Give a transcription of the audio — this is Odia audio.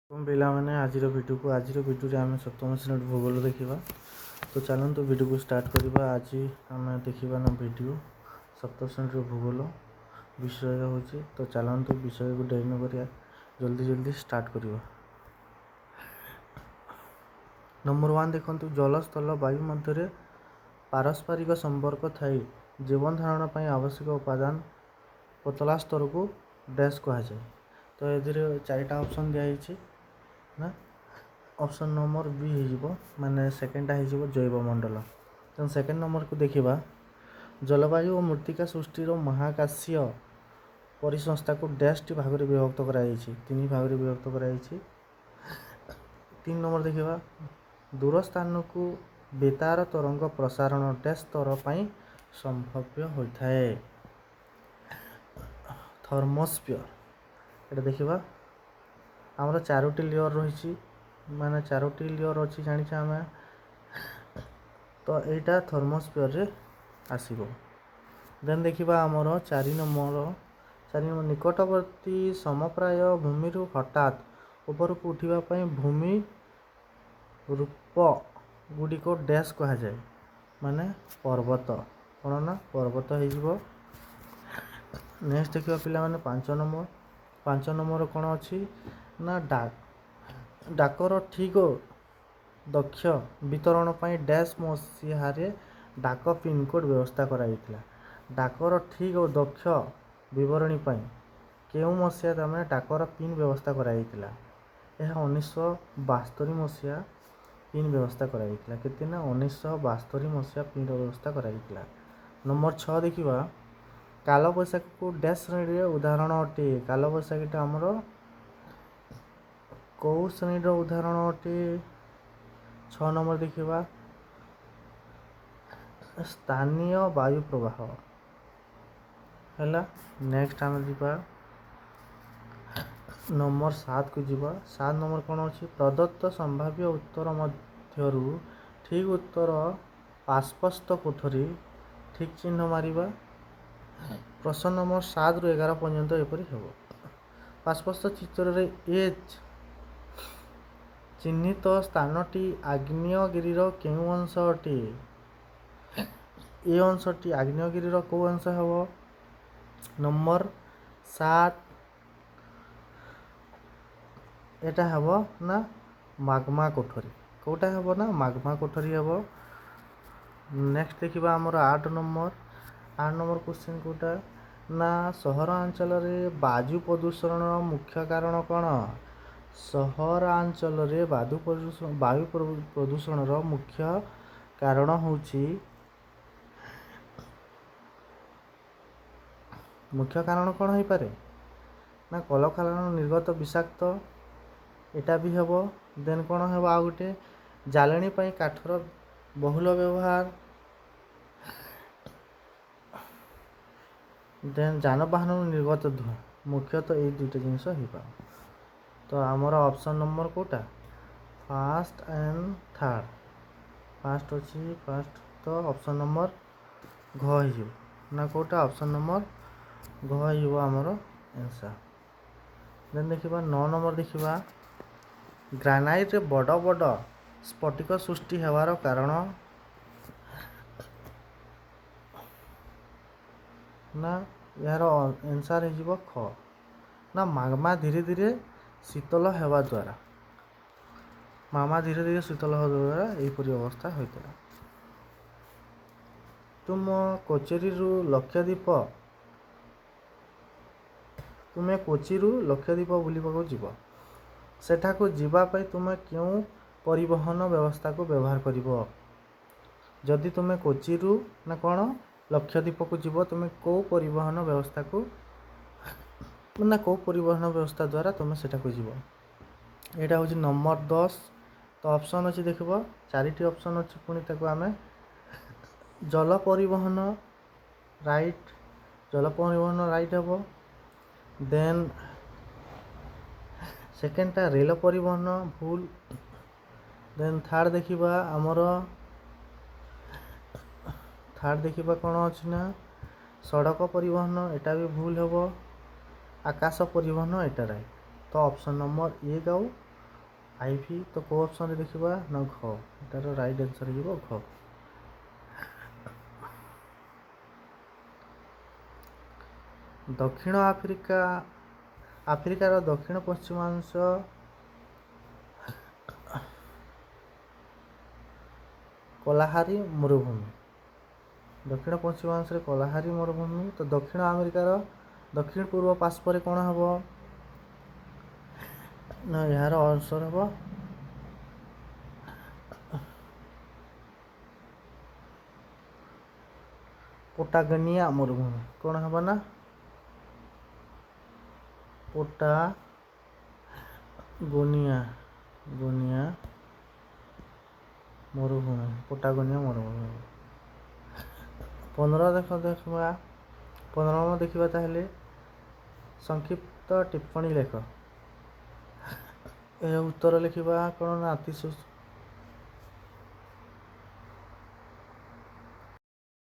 ପିଲାମାନେ ଆଜିର ଭିଡ଼ିଓରେ ଆମେ ସପ୍ତମ ଶ୍ରେଣୀ ଭୂଗୋଳ ଦେଖିବା। ତ ଚାଲନ୍ତୁ ଭିଡ଼ିଓକୁ ଷ୍ଟାର୍ଟ କରିବା। ଆଜି ଆମେ ଦେଖିବା ନା ଭିଡ଼ିଓ ସପ୍ତମ ଶ୍ରେଣୀର ଭୂଗୋଳ ବିଷୟ ହେଉଛି। ତ ଚାଲନ୍ତୁ ବିଷୟକୁ ଡେରି ନ କରିବା, ଜଲ୍ଦି ଷ୍ଟାର୍ଟ କରିବା। ନମ୍ବର 1 ଦେଖନ୍ତୁ, ଜଳ ସ୍ଥଳ ବାୟୁ ମଧ୍ୟରେ ପାରସ୍ପରିକ ସମ୍ପର୍କ ଥାଇ ଜୀବନ ଧାରଣ ପାଇଁ ଆବଶ୍ୟକ ଉପାଦାନ ପତଳା ସ୍ତରକୁ ଡ୍ୟାସ୍ କୁହାଯାଏ। ତ ଏଥିରେ 4ଟା ଅପସନ୍ ଦିଆହେଇଛି ନା। ଅପସନ୍ ନମ୍ବର ବି ହେଇଯିବ, ମାନେ ସେକେଣ୍ଡଟା ହେଇଯିବ ଜୈବମଣ୍ଡଳ। ତେଣୁ ସେକେଣ୍ଡ ନମ୍ବରକୁ ଦେଖିବା। ଜଳବାୟୁ ଓ ମୃତ୍ତିକା ସୃଷ୍ଟିର ମହାକାଶୀୟ ପରିସଂସ୍ଥାକୁ ଡ୍ୟାସ୍ଟି ଭାଗରେ ବିଭକ୍ତ କରାଯାଇଛି, 3 ଭାଗରେ ବିଭକ୍ତ କରାଯାଇଛି। 3 ନମ୍ବର ଦେଖିବା। ଦୂର ସ୍ଥାନକୁ ବେତାର ତରଙ୍ଗ ପ୍ରସାରଣ ଡ୍ୟାସ୍ ସ୍ତର ପାଇଁ ସମ୍ଭାବ୍ୟ ହୋଇଥାଏ। ଥର୍ମୋସ୍ଫିୟର, ଏଇଟା ଦେଖିବା। ଆମର 4ଟି ଲେୟର ରହିଛି, ମାନେ 4ଟି ଲେୟର ଅଛି ଜାଣିଛେ ଆମେ। ତ ଏଇଟା ଥର୍ମୋସ୍ଫିୟରରେ ଆସିବ। ଦେନ୍ ଦେଖିବା ଆମର 4 ନମ୍ବର ନିକଟବର୍ତ୍ତୀ ସମପ୍ରାୟ ଭୂମିରୁ ହଠାତ୍ ଉପରକୁ ଉଠିବା ପାଇଁ ଭୂମି ରୂପ ଗୁଡ଼ିକ ଡ୍ୟାସ୍ କୁହାଯାଏ, ମାନେ ପର୍ବତ। କ'ଣ ନା ପର୍ବତ ହେଇଯିବ। ନେକ୍ସଟ ଦେଖିବା ପିଲାମାନେ 5 ନମ୍ବର କ'ଣ ଅଛି ନା ଡାକର ଠିକ୍ ଓ ଦକ୍ଷ ବିତରଣ ପାଇଁ ଡ୍ୟାସ୍ ମସିହାରେ ଡାକ ପିନକୋଡ୍ ବ୍ୟବସ୍ଥା କରାଯାଇଥିଲା। ଡାକର ଠିକ୍ ଓ ଦକ୍ଷ ବିବରଣୀ ପାଇଁ କେଉଁ ମସିହା ତାମାନେ ଡାକର ପିନ୍ ବ୍ୟବସ୍ଥା କରାଯାଇଥିଲା? ଏହା 1972 ମସିହା ପିନ୍ ବ୍ୟବସ୍ଥା କରାଯାଇଥିଲା। କେତେ ନା 1972 ମସିହା ପିନ୍ର ବ୍ୟବସ୍ଥା କରାଯାଇଥିଲା। ନମ୍ବର 6 ଦେଖିବା। କାଳବୈଶାଖୀକୁ ଡ୍ୟାସ୍ ଶ୍ରେଣୀରେ ଉଦାହରଣ ଅଟେ। କାଳବୈଶାଖୀଟା ଆମର କେଉଁ ଶ୍ରେଣୀର ଉଦାହରଣ ଅଟେ? 6 ନମ୍ବର ଦେଖିବା। ସ୍ଥାନୀୟ ବାୟୁ ପ୍ରବାହ ହେଲା। ନେକ୍ସଟ ଆମେ ଯିବା ନମ୍ବର 7କୁ ଯିବା। 7 ନମ୍ବର କ'ଣ ଅଛି? ପ୍ରଦତ୍ତ ସମ୍ଭାବ୍ୟ ଉତ୍ତର ମଧ୍ୟରୁ ଠିକ୍ ଉତ୍ତର ପାର୍ଶ୍ୱସ୍ଥ କୋଠରୀ ଠିକ୍ ଚିହ୍ନ ମାରିବା। ପ୍ରଶ୍ନ ନମ୍ବର 7ରୁ 11 ପର୍ଯ୍ୟନ୍ତ ଏପରି ହେବ। ପାର୍ଶ୍ୱସ୍ଥ ଚିତ୍ରରେ ଏଚ୍ ଚିହ୍ନିତ ସ୍ଥାନଟି ଆଗ୍ନେୟଗିରିର କେଉଁ ଅଂଶ ଅଟେ? ଏ ଅଂଶଟି ଆଗ୍ନେୟଗିରିର କେଉଁ ଅଂଶ ହେବ? ନମ୍ବର 7 ଏଟା ହେବ ନା ମାଗ୍ମା କୋଠରୀ। କେଉଁଟା ହେବ ନା ମାଗ୍ମା କୋଠରୀ ହେବ। ନେକ୍ସଟ ଦେଖିବା ଆମର 8 ନମ୍ବର କ୍ୱେଶ୍ଚିନ୍ କେଉଁଟା ନା ସହରାଞ୍ଚଳରେ ବାୟୁ ପ୍ରଦୂଷଣର ମୁଖ୍ୟ କାରଣ କ'ଣ? ସହରାଞ୍ଚଳରେ ବାୟୁ ପ୍ରଦୂଷଣର ମୁଖ୍ୟ କାରଣ ହେଉଛି କ'ଣ ହେଇପାରେ ନା କଳକାରଖାନାରୁ ନିର୍ଗତ ବିଷାକ୍ତ, ଏଟା ବି ହେବ। ଦେନ୍ କ'ଣ ହେବ? ଆଉ ଗୋଟେ ଜାଳେଣୀ ପାଇଁ କାଠର ବହୁଳ ବ୍ୟବହାର। ଦେନ୍ ଯାନବାହନରୁ ନିର୍ଗତ ଧୂଆଁ। ମୁଖ୍ୟତଃ ଏଇ 2ଟା ଜିନିଷ ହେଇପାରେ। ତ ଆମର ଅପସନ୍ ନମ୍ବର କେଉଁଟା? First and third. ଫାର୍ଷ୍ଟ ଅଛି ତ ଅପସନ୍ ନମ୍ବର ଘ ହେଇଯିବ ନା କେଉଁଟା? ଅପସନ୍ ନମ୍ବର ଘ ହେଇଯିବ ଆମର ଆନ୍ସର୍। ଦେନ୍ ଦେଖିବା 9 ନମ୍ବର ଦେଖିବା। ଗ୍ରାନାଇଟ୍ରେ ବଡ଼ ବଡ଼ ସ୍ଫଟିକ ସୃଷ୍ଟି ହେବାର କାରଣ ନା ଏହାର ଆନ୍ସର୍ ହେଇଯିବ ଖ ନା ମାଗ୍ମା ଧୀରେ ଧୀରେ ଶୀତଳ ହେବା ଦ୍ୱାରା। ଏହିପରି ଅବସ୍ଥା ହୋଇଥିଲା। ତୁମେ କୋଚିରୁ ଲକ୍ଷଦ୍ୱୀପ ବୁଲିବାକୁ ଯିବ। ସେଠାକୁ ଯିବା ପାଇଁ ତୁମେ କେଉଁ ପରିବହନ ବ୍ୟବସ୍ଥାକୁ ବ୍ୟବହାର କରିବ? ଯଦି ତୁମେ କୋଚିରୁ ନା କ'ଣ ଲକ୍ଷଦ୍ୱୀପକୁ ଯିବ, ତୁମେ କେଉଁ ପରିବହନ ବ୍ୟବସ୍ଥା ଦ୍ୱାରା ତୁମେ ସେଠାକୁ ଯିବ? ଏଇଟା ହେଉଛି ନମ୍ବର 10। ତ ଅପସନ୍ ଅଛି ଦେଖିବ, 4ଟି ଅପସନ୍ ଅଛି। ପୁଣି ତାକୁ ଆମେ ଜଳ ପରିବହନ ରାଇଟ୍ ହେବ। ଦେନ୍ ସେକେଣ୍ଡଟା ରେଳ ପରିବହନ ଭୁଲ। ଦେନ୍ ଥାର୍ଡ଼ ଦେଖିବା କ'ଣ ଅଛି ନା ସଡ଼କ ପରିବହନ, ଏଟା ବି ଭୁଲ ହେବ। ଆକାଶ ପରିବହନ ଏଟା ରାଇଟ୍। ତ ଅପସନ୍ ନମ୍ବର 1 ଆଉ ଆଇଭି ତ କେଉଁ ଅପସନ୍ରେ ଦେଖିବା ନା ଘ, ଏଟାର ରାଇଟ୍ ଆନ୍ସର୍ ଯିବ ଘ। ଦକ୍ଷିଣ ଆଫ୍ରିକାର ଦକ୍ଷିଣ ପଶ୍ଚିମାଂଶ କଲାହାରୀ ମରୁଭୂମି। ଦକ୍ଷିଣ ପଶ୍ଚିମାଂଶରେ କଲାହାରୀ ମରୁଭୂମି। ତ ଦକ୍ଷିଣ ଆମେରିକାର ଦକ୍ଷିଣ ପୂର୍ବ ପାର୍ଶ୍ୱରେ କ'ଣ ହେବ ନା ଏହାର ଆନ୍ସର୍ ହେବ ପଟାଗୋନିଆ ମରୁଭୂମି। କ'ଣ ହେବ ନା ପଟାଗୋନିଆ ମରୁଭୂମି, ପଟାଗୋନିଆ ମରୁଭୂମି। 15 ଦେଖିବା ତାହେଲେ ସଂକ୍ଷିପ୍ତ ଟିପ୍ପଣୀ ଲେଖ। ଏହାର ଉତ୍ତର ଲେଖିବା କ'ଣ ନା